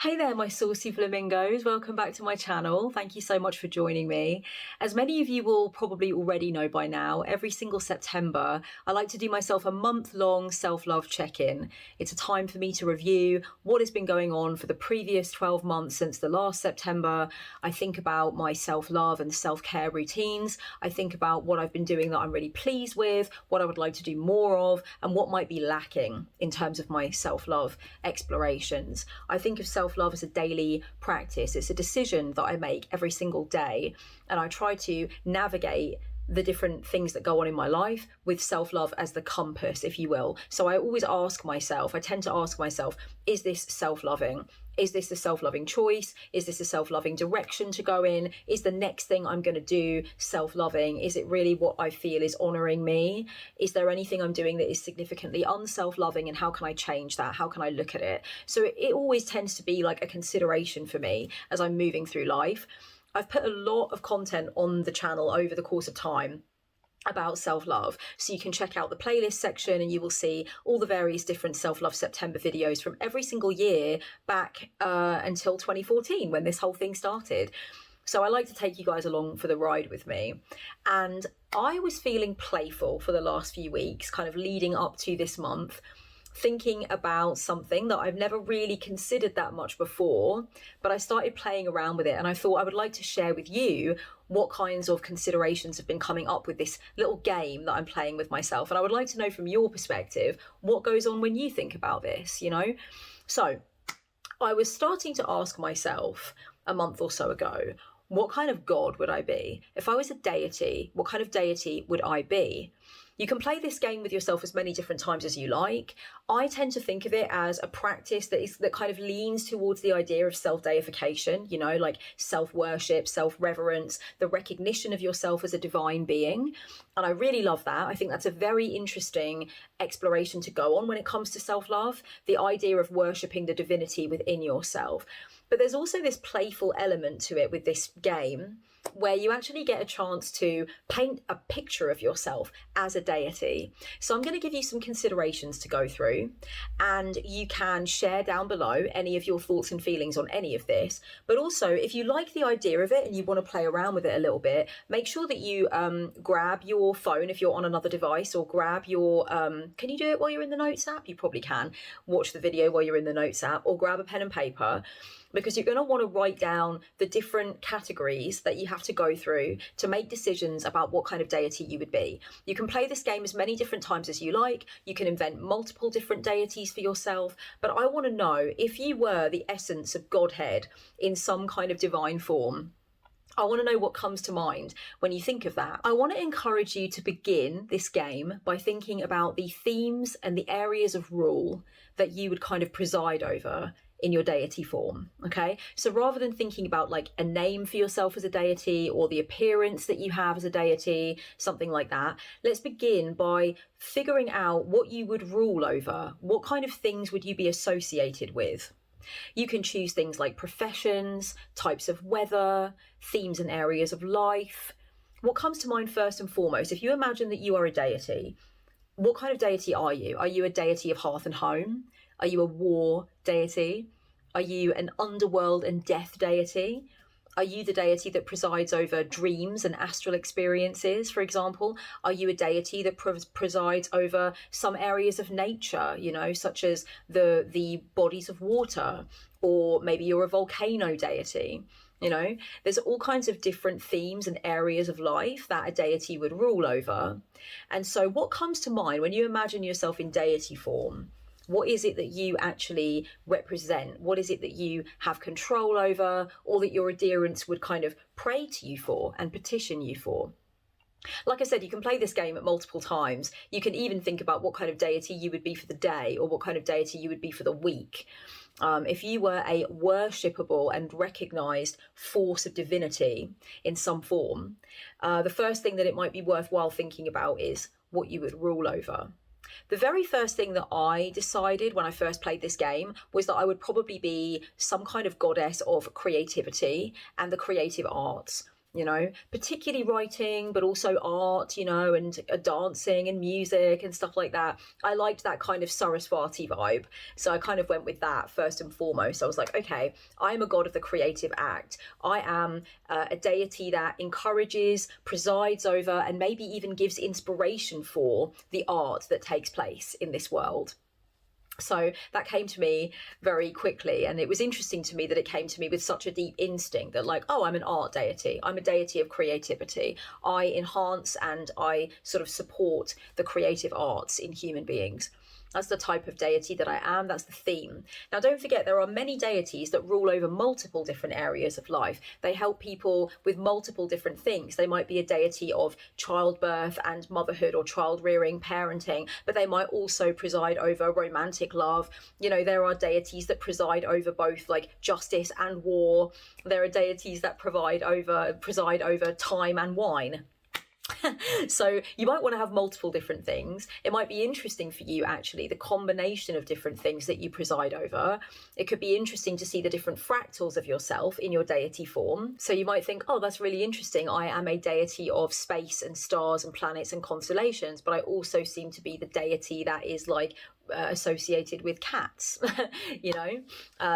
Hey there, my saucy flamingos. Welcome back to my channel. Thank you so much for joining me. As many of you will probably already know by now, every single September, I like to do myself a month-long self-love check-in. It's a time for me to review what has been going on for the previous 12 months since the last September. I think about my self-love and self-care routines. I think about what I've been doing that I'm really pleased with, what I would like to do more of, and what might be lacking in terms of my self-love explorations. I think of self-love as a daily practice. It's a decision that I make every single day, and I try to navigate the different things that go on in my life with self-love as the compass, if you will. So I always ask myself, I tend to ask myself, is this self-loving? Is this a self-loving choice? Is this a self-loving direction to go in? Is the next thing I'm going to do self-loving? Is it really what I feel is honoring me? Is there anything I'm doing that is significantly unself-loving, and how can I change that? How can I look at it? So it always tends to be like a consideration for me as I'm moving through life. I've put a lot of content on the channel over the course of time about self-love, so you can check out the playlist section and you will see all the various different self-love September videos from every single year back until 2014 when this whole thing started. So I like to take you guys along for the ride with me, and I was feeling playful for the last few weeks, kind of leading up to this month, thinking about something that I've never really considered that much before, but I started playing around with it, and I thought I would like to share with you what kinds of considerations have been coming up with this little game that I'm playing with myself. And I would like to know from your perspective, what goes on when you think about this, you know? So I was starting to ask myself a month or so ago, what kind of God would I be? If I was a deity, what kind of deity would I be? You can play this game with yourself as many different times as you like. I tend to think of it as a practice that kind of leans towards the idea of self-deification, you know, like self-worship, self-reverence, the recognition of yourself as a divine being. And I really love that. I think that's a very interesting exploration to go on when it comes to self-love, the idea of worshipping the divinity within yourself. But there's also this playful element to it with this game, where you actually get a chance to paint a picture of yourself as a deity. So I'm going to give you some considerations to go through, and you can share down below any of your thoughts and feelings on any of this. But also, if you like the idea of it and you want to play around with it a little bit, make sure that you grab your phone if you're on another device, or grab your, can you do it while you're in the Notes app? You probably can. Watch the video while you're in the Notes app, or grab a pen and paper, because you're going to want to write down the different categories that you have to go through to make decisions about what kind of deity you would be. You can play this game as many different times as you like. You can invent multiple different deities for yourself. But I want to know, if you were the essence of Godhead in some kind of divine form, I want to know what comes to mind when you think of that. I want to encourage you to begin this game by thinking about the themes and the areas of rule that you would kind of preside over in your deity form, okay? So rather than thinking about like a name for yourself as a deity, or the appearance that you have as a deity, something like that, let's begin by figuring out what you would rule over. What kind of things would you be associated with? You can choose things like professions, types of weather, themes and areas of life. What comes to mind first and foremost, if you imagine that you are a deity, what kind of deity are you? Are you a deity of hearth and home? Are you a war deity? Are you an underworld and death deity? Are you the deity that presides over dreams and astral experiences, for example? Are you a deity that presides over some areas of nature, you know, such as the bodies of water? Or maybe you're a volcano deity. You know, there's all kinds of different themes and areas of life that a deity would rule over. And so what comes to mind when you imagine yourself in deity form? What is it that you actually represent? What is it that you have control over, or that your adherents would kind of pray to you for and petition you for? Like I said, you can play this game at multiple times. You can even think about what kind of deity you would be for the day, or what kind of deity you would be for the week. If you were a worshipable and recognized force of divinity in some form, the first thing that it might be worthwhile thinking about is what you would rule over. The very first thing that I decided when I first played this game was that I would probably be some kind of goddess of creativity and the creative arts. particularly writing, but also art, and dancing and music and stuff like that. I liked that kind of Saraswati vibe. So I kind of went with that first and foremost. I was like, okay, I'm a god of the creative act. I am a deity that encourages, presides over, and maybe even gives inspiration for the art that takes place in this world. So that came to me very quickly, and it was interesting to me that it came to me with such a deep instinct that, like, oh, I'm an art deity. I'm a deity of creativity. I enhance and I sort of support the creative arts in human beings. That's the type of deity that I am. That's the theme. Now, don't forget, there are many deities that rule over multiple different areas of life. They help people with multiple different things. They might be a deity of childbirth and motherhood, or child rearing, parenting, but they might also preside over romantic love. There are deities that preside over both like justice and war. There are deities that preside over time and wine. So you might want to have multiple different things. It might be interesting for you, actually, the combination of different things that you preside over. It could be interesting to see the different fractals of yourself in your deity form. So you might think, oh, that's really interesting. I am a deity of space and stars and planets and constellations, but I also seem to be the deity that is like associated with cats.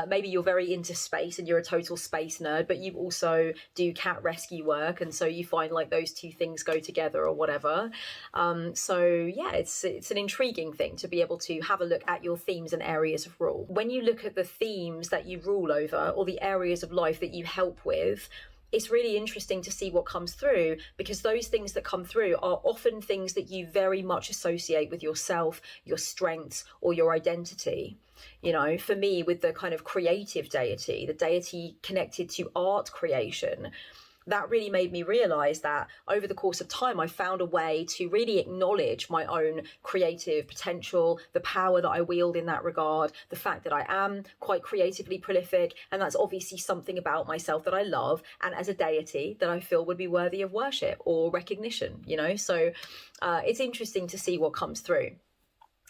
Maybe you're very into space and you're a total space nerd, but you also do cat rescue work, and so you find like those two things go together or whatever. It's an intriguing thing to be able to have a look at your themes and areas of rule. When you look at the themes that you rule over, or the areas of life that you help with, it's really interesting to see what comes through, because those things that come through are often things that you very much associate with yourself, your strengths, or your identity. For me, with the kind of creative deity, the deity connected to art creation, that really made me realize that over the course of time, I found a way to really acknowledge my own creative potential, the power that I wield in that regard, the fact that I am quite creatively prolific, and that's obviously something about myself that I love, and as a deity that I feel would be worthy of worship or recognition, So it's interesting to see what comes through.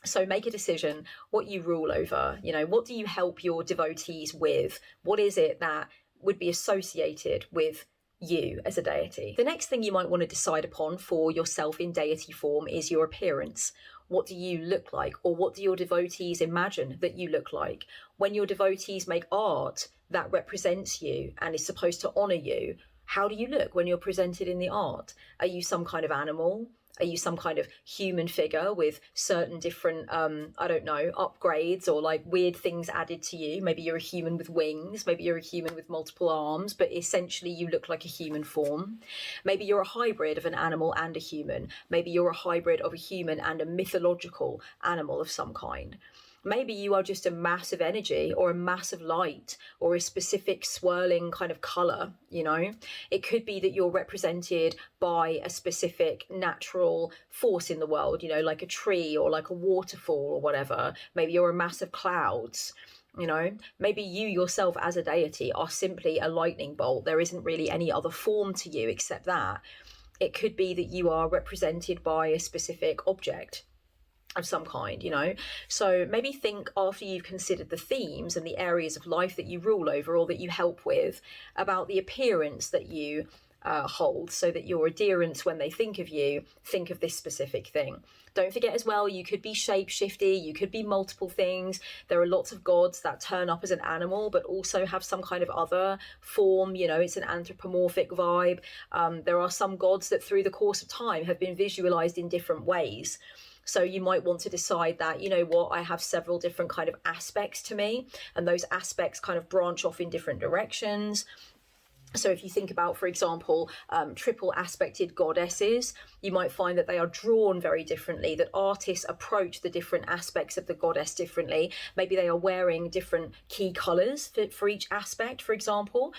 So make a decision what you rule over. What do you help your devotees with? What is it that would be associated with you as a deity? The next thing you might want to decide upon for yourself in deity form is your appearance. What do you look like? Or what do your devotees imagine that you look like? When your devotees make art that represents you and is supposed to honor you, how do you look when you're presented in the art? Are you some kind of animal? Are you some kind of human figure with certain different, upgrades or like weird things added to you? Maybe you're a human with wings. Maybe you're a human with multiple arms, but essentially you look like a human form. Maybe you're a hybrid of an animal and a human. Maybe you're a hybrid of a human and a mythological animal of some kind. Maybe you are just a mass of energy or a mass of light or a specific swirling kind of color, It could be that you're represented by a specific natural force in the world, like a tree or like a waterfall or whatever. Maybe you're a mass of clouds. Maybe you yourself as a deity are simply a lightning bolt. There isn't really any other form to you except that. It could be that you are represented by a specific object of some kind, So maybe think, after you've considered the themes and the areas of life that you rule over or that you help with, about the appearance that you hold, so that your adherents, when they think of you, think of this specific thing. Don't forget as well, you could be shape-shifty, you could be multiple things. There are lots of gods that turn up as an animal but also have some kind of other form, it's an anthropomorphic vibe. There are some gods that through the course of time have been visualized in different ways. So you might want to decide that, I have several different kind of aspects to me, and those aspects kind of branch off in different directions. So if you think about, for example, triple aspected goddesses, you might find that they are drawn very differently, that artists approach the different aspects of the goddess differently. Maybe they are wearing different key colors for each aspect, for example.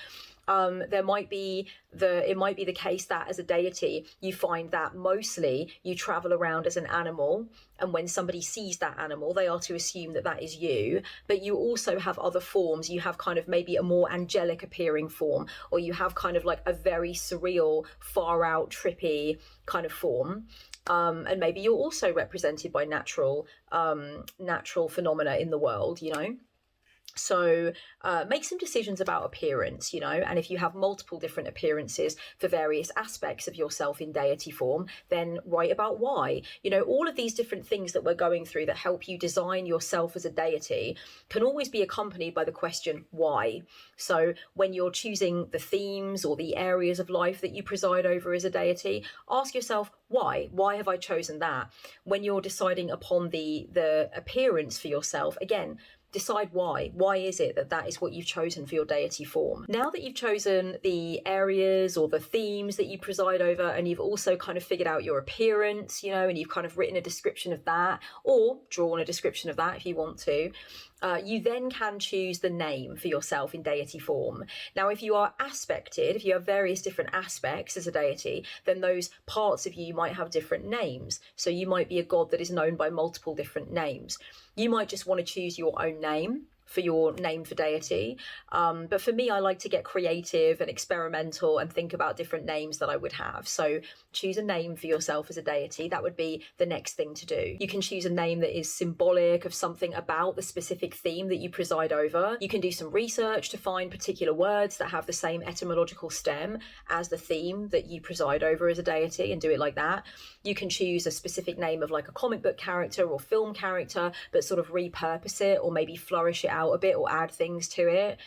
It might be the case that as a deity, you find that mostly you travel around as an animal, and when somebody sees that animal, they are to assume that that is you. But you also have other forms. You have kind of maybe a more angelic appearing form, or you have kind of like a very surreal, far out, trippy kind of form. And maybe you're also represented by natural phenomena in the world, So make some decisions about appearance, and if you have multiple different appearances for various aspects of yourself in deity form, then write about why. All of these different things that we're going through that help you design yourself as a deity can always be accompanied by the question, why? So when you're choosing the themes or the areas of life that you preside over as a deity, ask yourself, why? Why have I chosen that? When you're deciding upon the appearance for yourself, again, decide why. Why is it that is what you've chosen for your deity form? Now that you've chosen the areas or the themes that you preside over, and you've also kind of figured out your appearance, and you've kind of written a description of that, or drawn a description of that if you want to, you then can choose the name for yourself in deity form. Now, if you are aspected, if you have various different aspects as a deity, then those parts of you might have different names. So you might be a god that is known by multiple different names. You might just want to choose your own name for your name for deity. But for me, I like to get creative and experimental and think about different names that I would have. So choose a name for yourself as a deity. That would be the next thing to do. You can choose a name that is symbolic of something about the specific theme that you preside over. You can do some research to find particular words that have the same etymological stem as the theme that you preside over as a deity and do it like that. You can choose a specific name of like a comic book character or film character, but sort of repurpose it or maybe flourish it out a bit or add things to it.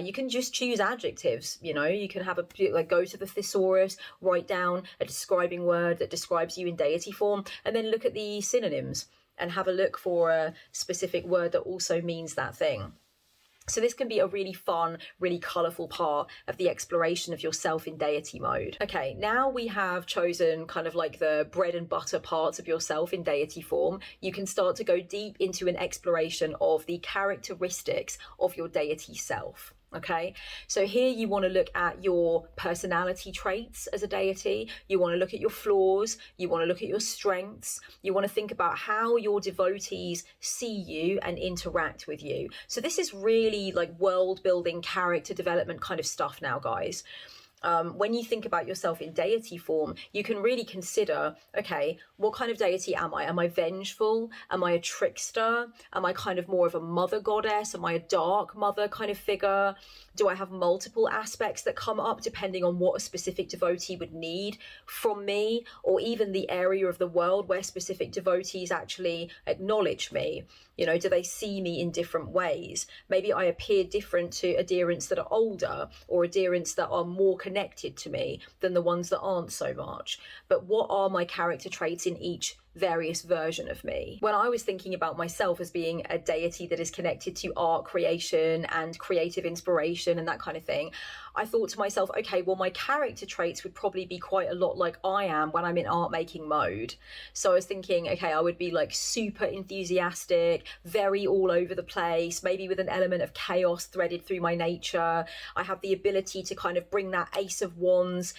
You can just choose adjectives, you can have go to the thesaurus, write down a describing word that describes you in deity form, and then look at the synonyms and have a look for a specific word that also means that thing. So this can be a really fun, really colourful part of the exploration of yourself in deity mode. Okay, now we have chosen kind of like the bread and butter parts of yourself in deity form. You can start to go deep into an exploration of the characteristics of your deity self. Okay, so here you want to look at your personality traits as a deity. You want to look at your flaws. You want to look at your strengths. You want to think about how your devotees see you and interact with you. So this is really like world building, character development kind of stuff now, guys. When you think about yourself in deity form, you can really consider, okay, what kind of deity am I? Am I vengeful? Am I a trickster? Am I kind of more of a mother goddess? Am I a dark mother kind of figure? Do I have multiple aspects that come up depending on what a specific devotee would need from me, or even the area of the world where specific devotees actually acknowledge me? Do they see me in different ways? Maybe I appear different to adherents that are older or adherents that are more connected to me than the ones that aren't so much. But what are my character traits in each various version of me? When I was thinking about myself as being a deity that is connected to art creation and creative inspiration and that kind of thing, I thought to myself, okay, well, my character traits would probably be quite a lot like I am when I'm in art making mode. So I was thinking, okay, I would be like super enthusiastic, very all over the place, maybe with an element of chaos threaded through my nature. I have the ability to kind of bring that Ace of Wands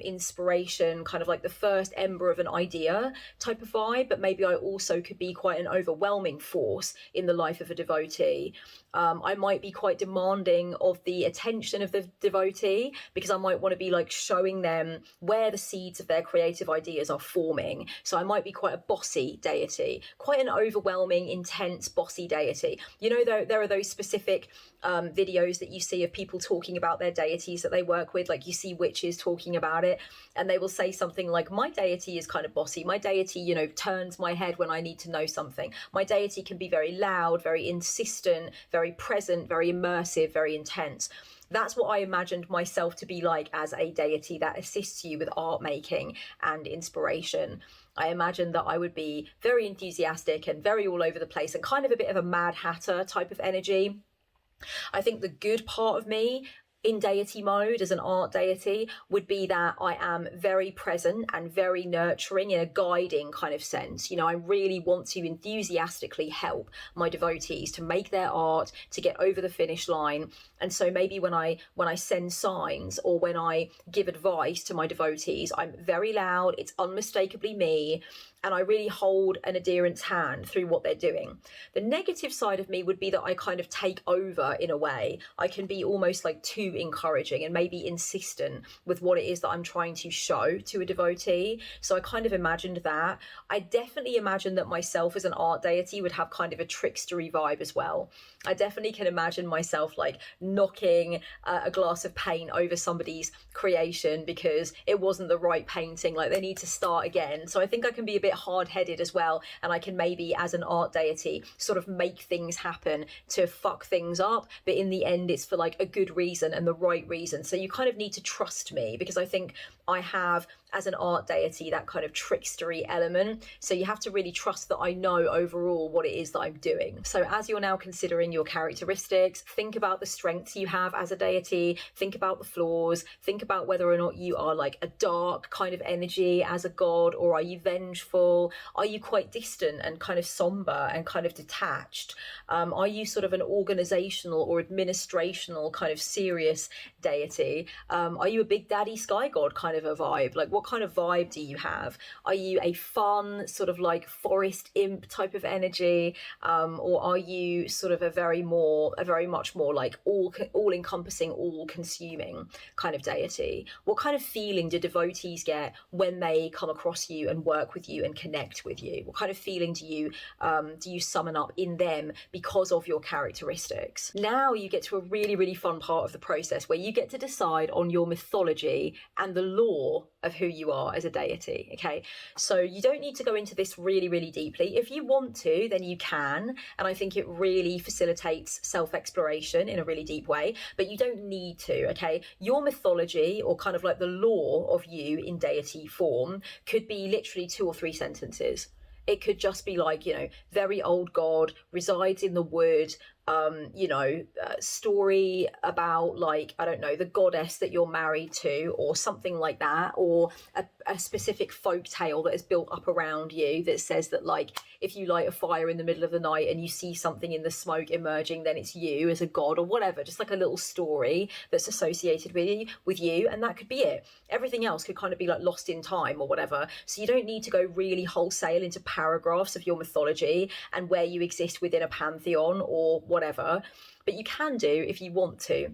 inspiration, kind of like the first ember of an idea type of vibe, but maybe I also could be quite an overwhelming force in the life of a devotee. I might be quite demanding of the attention of the devotee because I might want to be like showing them where the seeds of their creative ideas are forming. So I might be quite a bossy deity, quite an overwhelming, intense, bossy deity. There are those specific videos that you see of people talking about their deities that they work with, like you see witches talking about it, and they will say something like, my deity is kind of bossy. My deity, turns my head when I need to know something. My deity can be very loud, very insistent, very present, very immersive, very intense. That's what I imagined myself to be like as a deity that assists you with art making and inspiration. I imagined that I would be very enthusiastic and very all over the place and kind of a bit of a Mad Hatter type of energy. I think the good part of me in deity mode as an art deity would be that I am very present and very nurturing in a guiding kind of sense. I really want to enthusiastically help my devotees to make their art, to get over the finish line. And so maybe when I send signs or when I give advice to my devotees, I'm very loud, it's unmistakably me, and I really hold an adherent's hand through what they're doing. The negative side of me would be that I kind of take over in a way. I can be almost like too encouraging and maybe insistent with what it is that I'm trying to show to a devotee. So I kind of imagined that. I definitely imagined that myself as an art deity would have kind of a trickstery vibe as well. I definitely can imagine myself like knocking a glass of paint over somebody's creation because it wasn't the right painting, like they need to start again. So I think I can be a bit hard-headed as well, and I can maybe as an art deity sort of make things happen to fuck things up, but in the end it's for like a good reason and the right reason. So you kind of need to trust me, because I think I have, as an art deity, that kind of trickstery element. So you have to really trust that I know overall what it is that I'm doing. So as you're now considering your characteristics, think about the strengths you have as a deity, think about the flaws, think about whether or not you are like a dark kind of energy as a god, or are you vengeful? Are you quite distant and kind of somber and kind of detached? Are you sort of an organizational or administrational kind of serious deity? Are you a big daddy sky god kind of a vibe? Like, what kind of vibe do you have? Are you a fun sort of like forest imp type of energy, or are you sort of a very much more like all encompassing, all consuming kind of deity? What kind of feeling do devotees get when they come across you and work with you and connect with you? What kind of feeling do you summon up in them because of your characteristics? Now you get to a really, really fun part of the process where you get to decide on your mythology and the lore of who you are as a deity. Okay, so you don't need to go into this really, really deeply. If you want to, then you can, and I think it really facilitates self-exploration in a really deep way, but you don't need to. Okay, your mythology, or kind of like the lore of you in deity form, could be literally 2 or 3 sentences. It could just be like, very old god, resides in the wood, story about, like, I don't know, the goddess that you're married to, or something like that, or a specific folk tale that is built up around you that says that, like, if you light a fire in the middle of the night and you see something in the smoke emerging, then it's you as a god, or whatever. Just like a little story that's associated with you, and that could be it. Everything else could kind of be like lost in time or whatever. So you don't need to go really wholesale into paragraphs of your mythology and where you exist within a pantheon or whatever, but you can do if you want to.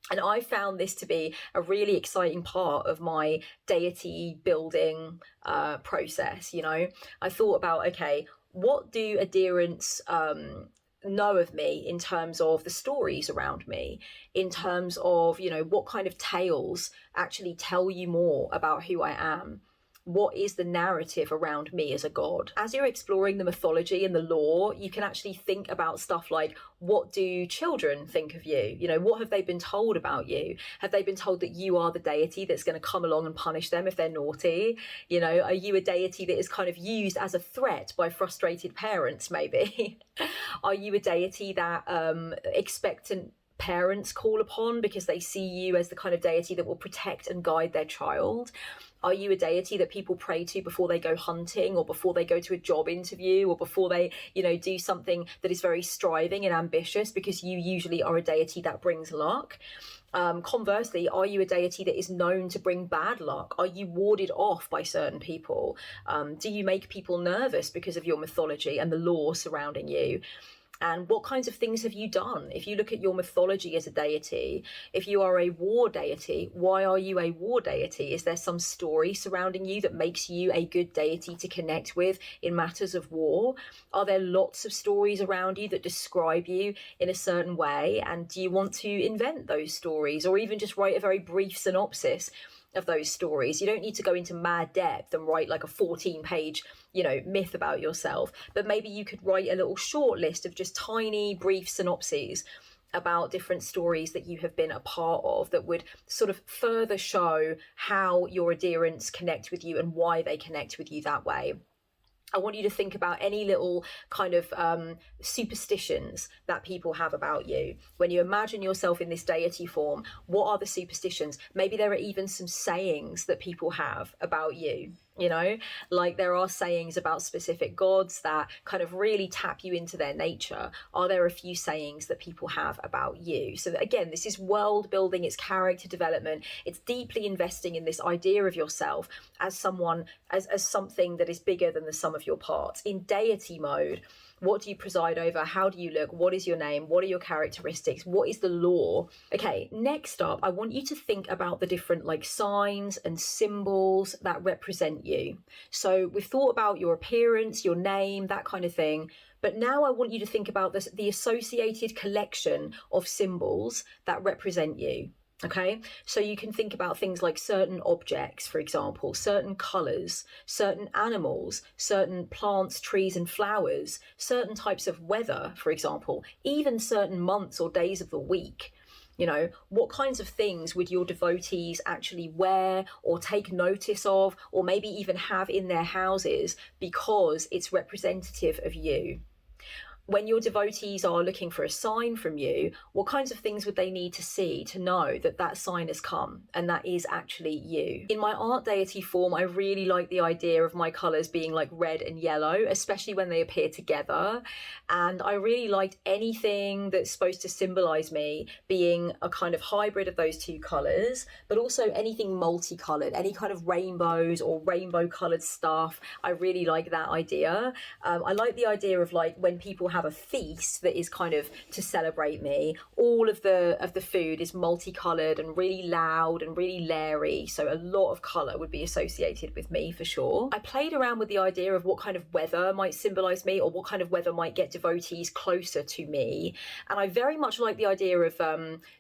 And I found this to be a really exciting part of my deity building process. I thought about, okay, what do adherents know of me in terms of the stories around me, in terms of, what kind of tales actually tell you more about who I am? What is the narrative around me as a god? As you're exploring the mythology and the lore, you can actually think about stuff like, what do children think of you? What have they been told about you? Have they been told that you are the deity that's going to come along and punish them if they're naughty? Are you a deity that is kind of used as a threat by frustrated parents, maybe? Are you a deity that expectant parents call upon because they see you as the kind of deity that will protect and guide their child? Are you a deity that people pray to before they go hunting, or before they go to a job interview, or before they, do something that is very striving and ambitious, because you usually are a deity that brings luck? Conversely, are you a deity that is known to bring bad luck? Are you warded off by certain people? Do you make people nervous because of your mythology and the lore surrounding you? And what kinds of things have you done? If you look at your mythology as a deity, if you are a war deity, why are you a war deity? Is there some story surrounding you that makes you a good deity to connect with in matters of war? Are there lots of stories around you that describe you in a certain way? And do you want to invent those stories, or even just write a very brief synopsis of those stories? You don't need to go into mad depth and write like a 14-page, myth about yourself, but maybe you could write a little short list of just tiny, brief synopses about different stories that you have been a part of that would sort of further show how your adherents connect with you and why they connect with you that way. I want you to think about any little kind of superstitions that people have about you. When you imagine yourself in this deity form, what are the superstitions? Maybe there are even some sayings that people have about you. You know, like there are sayings about specific gods that kind of really tap you into their nature. Are there a few sayings that people have about you? So that, again, this is world building, it's character development, it's deeply investing in this idea of yourself as someone, as something that is bigger than the sum of your parts. In deity mode, what do you preside over? How do you look? What is your name? What are your characteristics? What is the law? Okay, next up, I want you to think about the different like signs and symbols that represent you. So we've thought about your appearance, your name, that kind of thing. But now I want you to think about this, the associated collection of symbols that represent you. Okay, so you can think about things like certain objects, for example, certain colours, certain animals, certain plants, trees and flowers, certain types of weather, for example, even certain months or days of the week. You know, what kinds of things would your devotees actually wear or take notice of, or maybe even have in their houses because it's representative of you? When your devotees are looking for a sign from you, what kinds of things would they need to see to know that that sign has come and that is actually you? In my art deity form, I really like the idea of my colours being like red and yellow, especially when they appear together. And I really liked anything that's supposed to symbolise me being a kind of hybrid of those two colours, but also anything multicoloured, any kind of rainbows or rainbow coloured stuff. I really like that idea. I like the idea of like when people have a feast that is kind of to celebrate me, all of the food is multicolored and really loud and really leery, so a lot of color would be associated with me for sure. I played around with the idea of what kind of weather might symbolize me, or what kind of weather might get devotees closer to me, and I very much like the idea of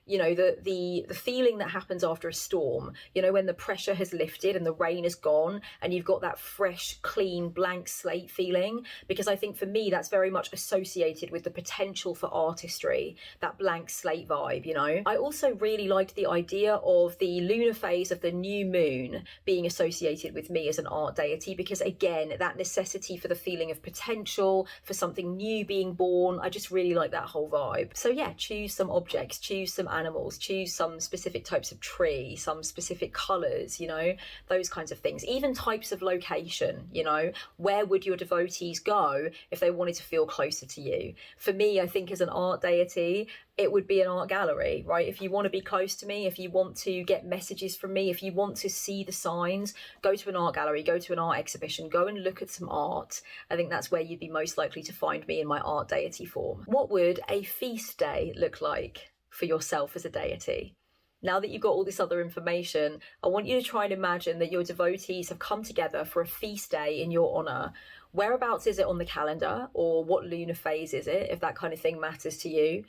you know, the feeling that happens after a storm, you know, when the pressure has lifted and the rain is gone and you've got that fresh, clean, blank slate feeling, because I think for me that's very much associated with the potential for artistry, that blank slate vibe, you know. I also really liked the idea of the lunar phase of the new moon being associated with me as an art deity, because again, that necessity for the feeling of potential, for something new being born, I just really like that whole vibe. So yeah, choose some objects, choose some animals, choose some specific types of tree, some specific colours, you know, those kinds of things. Even types of location, you know, where would your devotees go if they wanted to feel closer to you? For me, I think as an art deity, it would be an art gallery, right? If you want to be close to me, if you want to get messages from me, if you want to see the signs, go to an art gallery, go to an art exhibition, go and look at some art. I think that's where you'd be most likely to find me in my art deity form. What would a feast day look like for yourself as a deity? Now that you've got all this other information, I want you to try and imagine that your devotees have come together for a feast day in your honour. Whereabouts is it on the calendar, or what lunar phase is it, if that kind of thing matters to you?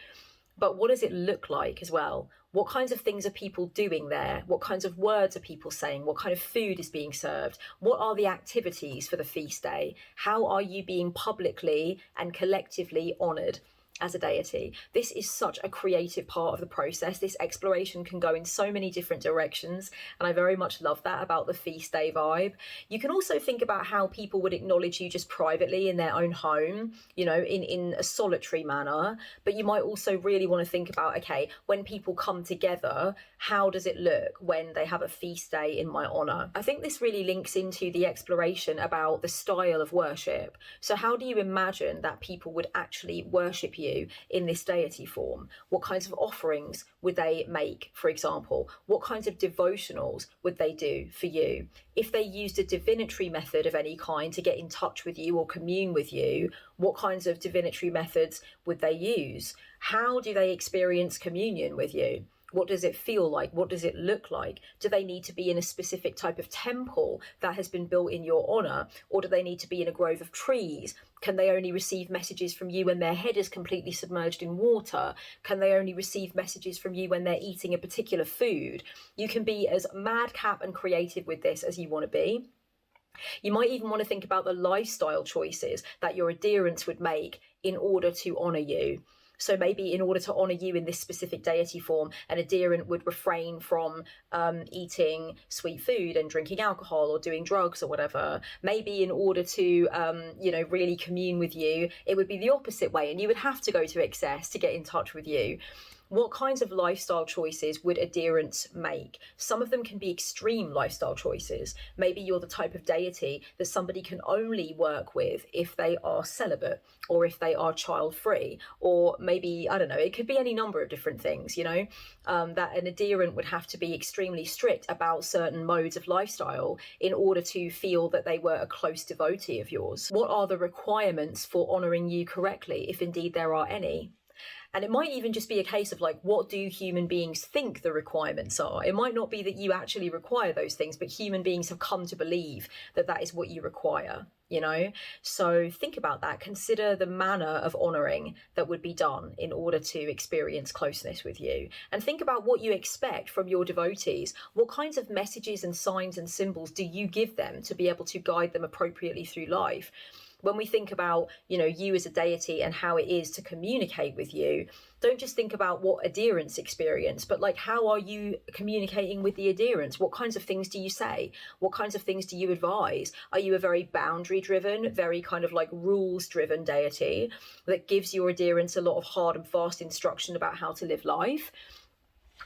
But what does it look like as well? What kinds of things are people doing there? What kinds of words are people saying? What kind of food is being served? What are the activities for the feast day? How are you being publicly and collectively honoured as a deity? This is such a creative part of the process. This exploration can go in so many different directions, and I very much love that about the feast day vibe. You can also think about how people would acknowledge you just privately in their own home, you know, in a solitary manner, but you might also really want to think about, okay, when people come together, how does it look when they have a feast day in my honour? I think this really links into the exploration about the style of worship. So how do you imagine that people would actually worship you in this deity form? What kinds of offerings would they make, for example? What kinds of devotionals would they do for you? If they used a divinatory method of any kind to get in touch with you or commune with you, what kinds of divinatory methods would they use? How do they experience communion with you? What does it feel like? What does it look like? Do they need to be in a specific type of temple that has been built in your honour? Or do they need to be in a grove of trees? Can they only receive messages from you when their head is completely submerged in water? Can they only receive messages from you when they're eating a particular food? You can be as madcap and creative with this as you want to be. You might even want to think about the lifestyle choices that your adherents would make in order to honour you. So maybe in order to honour you in this specific deity form, an adherent would refrain from eating sweet food and drinking alcohol or doing drugs or whatever. Maybe in order to, you know, really commune with you, it would be the opposite way, and you would have to go to excess to get in touch with you. What kinds of lifestyle choices would adherents make? Some of them can be extreme lifestyle choices. Maybe you're the type of deity that somebody can only work with if they are celibate or if they are child-free, or maybe, I don't know, it could be any number of different things, that an adherent would have to be extremely strict about certain modes of lifestyle in order to feel that they were a close devotee of yours. What are the requirements for honouring you correctly, if indeed there are any? And it might even just be a case of like, what do human beings think the requirements are? It might not be that you actually require those things, but human beings have come to believe that that is what you require, So think about that. Consider the manner of honouring that would be done in order to experience closeness with you. And think about what you expect from your devotees. What kinds of messages and signs and symbols do you give them to be able to guide them appropriately through life? When we think about, you as a deity and how it is to communicate with you, don't just think about what adherents experience, but like, how are you communicating with the adherents? What kinds of things do you say? What kinds of things do you advise? Are you a very boundary driven, very kind of like rules driven deity that gives your adherents a lot of hard and fast instruction about how to live life?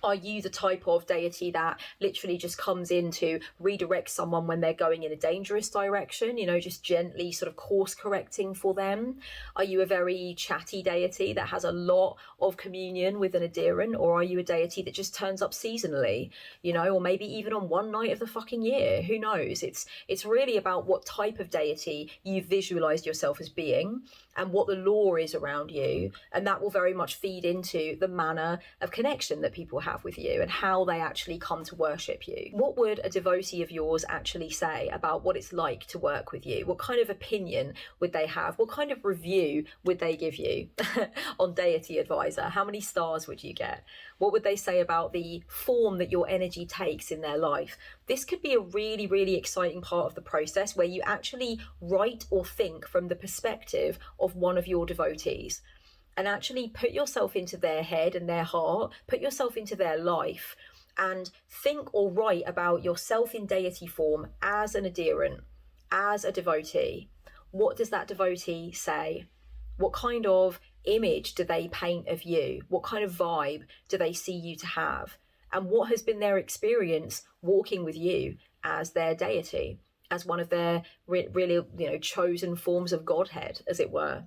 Are you the type of deity that literally just comes in to redirect someone when they're going in a dangerous direction, just gently sort of course correcting for them? Are you a very chatty deity that has a lot of communion with an adherent? Or are you a deity that just turns up seasonally, or maybe even on one night of the fucking year? Who knows? It's really about what type of deity you've visualized yourself as being and what the law is around you. And that will very much feed into the manner of connection that people have with you and how they actually come to worship you. What would a devotee of yours actually say about what it's like to work with you? What kind of opinion would they have? What kind of review would they give you on Deity Advisor? How many stars would you get? What would they say about the form that your energy takes in their life? This could be a really, really exciting part of the process where you actually write or think from the perspective of one of your devotees and actually put yourself into their head and their heart, put yourself into their life and think or write about yourself in deity form as an adherent, as a devotee. What does that devotee say? What kind of image do they paint of you? What kind of vibe do they see you to have? And what has been their experience walking with you as their deity, as one of their really, chosen forms of Godhead, as it were?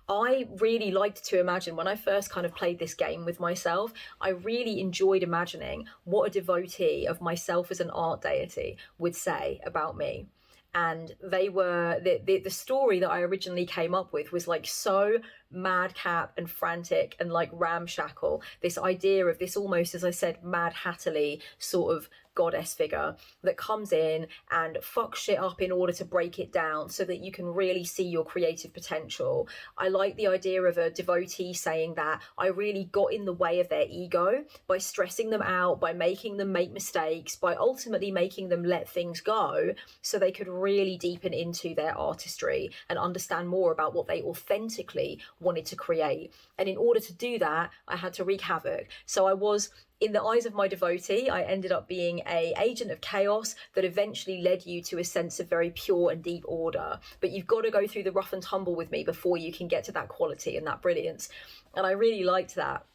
I really liked to imagine when I first kind of played this game with myself, I really enjoyed imagining what a devotee of myself as an art deity would say about me. And they were, the story that I originally came up with was like so madcap and frantic and like ramshackle. This idea of this almost, as I said, Mad Hatterly sort of goddess figure that comes in and fucks shit up in order to break it down so that you can really see your creative potential. I like the idea of a devotee saying that I really got in the way of their ego by stressing them out, by making them make mistakes, by ultimately making them let things go so they could really deepen into their artistry and understand more about what they authentically wanted to create. And in order to do that, I had to wreak havoc. So I was, in the eyes of my devotee, I ended up being an agent of chaos that eventually led you to a sense of very pure and deep order. But you've got to go through the rough and tumble with me before you can get to that quality and that brilliance. And I really liked that.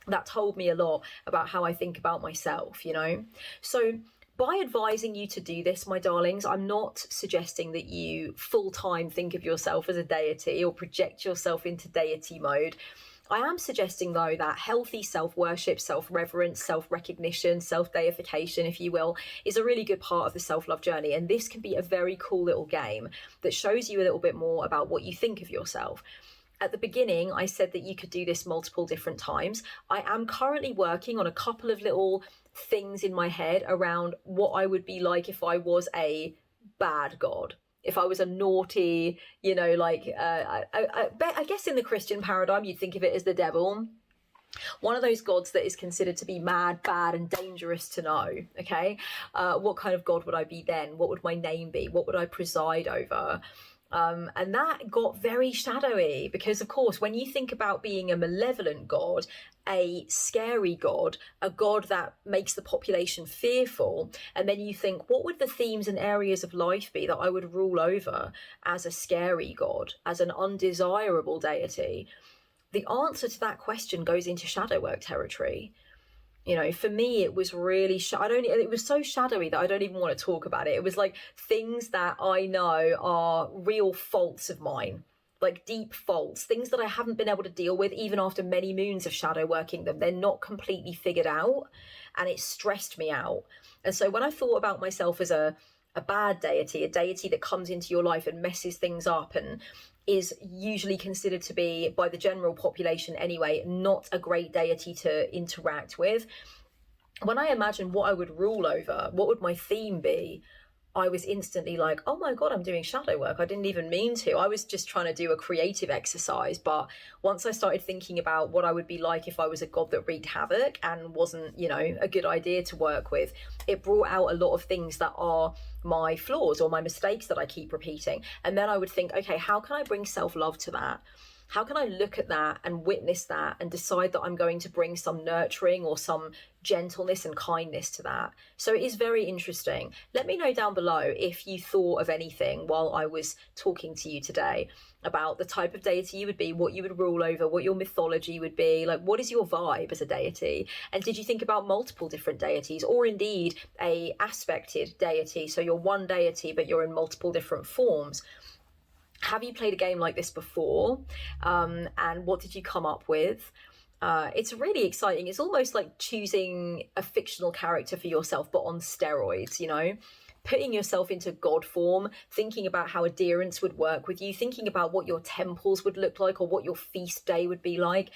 That told me a lot about how I think about myself, So by advising you to do this, my darlings, I'm not suggesting that you full-time think of yourself as a deity or project yourself into deity mode. I am suggesting, though, that healthy self-worship, self-reverence, self-recognition, self-deification, if you will, is a really good part of the self-love journey. And this can be a very cool little game that shows you a little bit more about what you think of yourself. At the beginning, I said that you could do this multiple different times. I am currently working on a couple of little things in my head around what I would be like if I was a bad god. If I was a naughty, I guess in the Christian paradigm, you'd think of it as the devil. One of those gods that is considered to be mad, bad, and dangerous to know, okay? What kind of god would I be then? What would my name be? What would I preside over? And that got very shadowy because, of course, when you think about being a malevolent god, a scary god, a god that makes the population fearful, and then you think, what would the themes and areas of life be that I would rule over as a scary god, as an undesirable deity? the answer to that question goes into shadow work territory. You know, for me, it was really, it was so shadowy that I don't even want to talk about it. It was like things that I know are real faults of mine, like deep faults, things that I haven't been able to deal with even after many moons of shadow working them. They're not completely figured out, and it stressed me out. And so when I thought about myself as a bad deity, a deity that comes into your life and messes things up and is usually considered to be, by the general population anyway, not a great deity to interact with. When I imagine what I would rule over, what would my theme be, I was instantly like, oh my God, I'm doing shadow work. I didn't even mean to. I was just trying to do a creative exercise. But once I started thinking about what I would be like if I was a god that wreaked havoc and wasn't, you know, a good idea to work with, it brought out a lot of things that are my flaws or my mistakes that I keep repeating. And then I would think, okay, how can I bring self-love to that? How can I look at that and witness that and decide that I'm going to bring some nurturing or some gentleness and kindness to that? So it is very interesting. Let me know down below if you thought of anything while I was talking to you today about the type of deity you would be, what you would rule over, what your mythology would be, like what is your vibe as a deity? And did you think about multiple different deities, or indeed a aspected deity? So you're one deity, but you're in multiple different forms. Have you played a game like this before? And what did you come up with? It's really exciting. It's almost like choosing a fictional character for yourself, but on steroids, you know? Putting yourself into God form, thinking about how adherence would work with you, thinking about what your temples would look like or what your feast day would be like.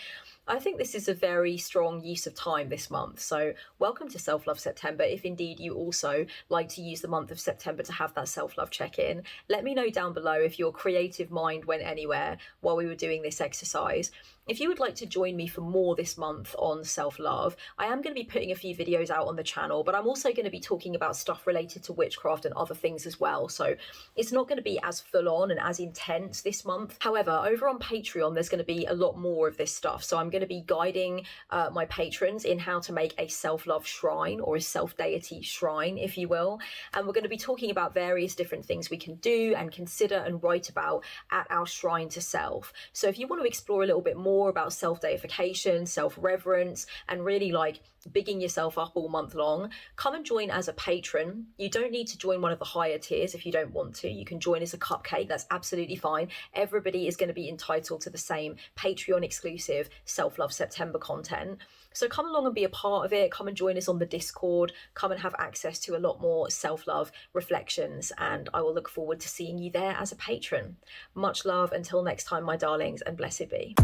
I think this is a very strong use of time this month. So welcome to Self-Love September. If indeed you also like to use the month of September to have that self-love check-in, let me know down below if your creative mind went anywhere while we were doing this exercise. If you would like to join me for more this month on self-love, I am going to be putting a few videos out on the channel, but I'm also going to be talking about stuff related to witchcraft and other things as well. So it's not going to be as full on and as intense this month. However, over on Patreon, there's going to be a lot more of this stuff. So I'm going to be guiding my patrons in how to make a self-love shrine, or a self-deity shrine, if you will. And we're going to be talking about various different things we can do and consider and write about at our shrine to self. So if you want to explore a little bit more about self-deification, self-reverence, and really like bigging yourself up all month long, come and join as a patron. You don't need to join one of the higher tiers if you don't want to. You can join as a cupcake. That's absolutely fine. Everybody is going to be entitled to the same Patreon exclusive Self-Love September content. So come along and be a part of it. Come and join us on the Discord. Come and have access to a lot more self-love reflections, and I will look forward to seeing you there as a patron. Much love until next time, my darlings, and blessed be.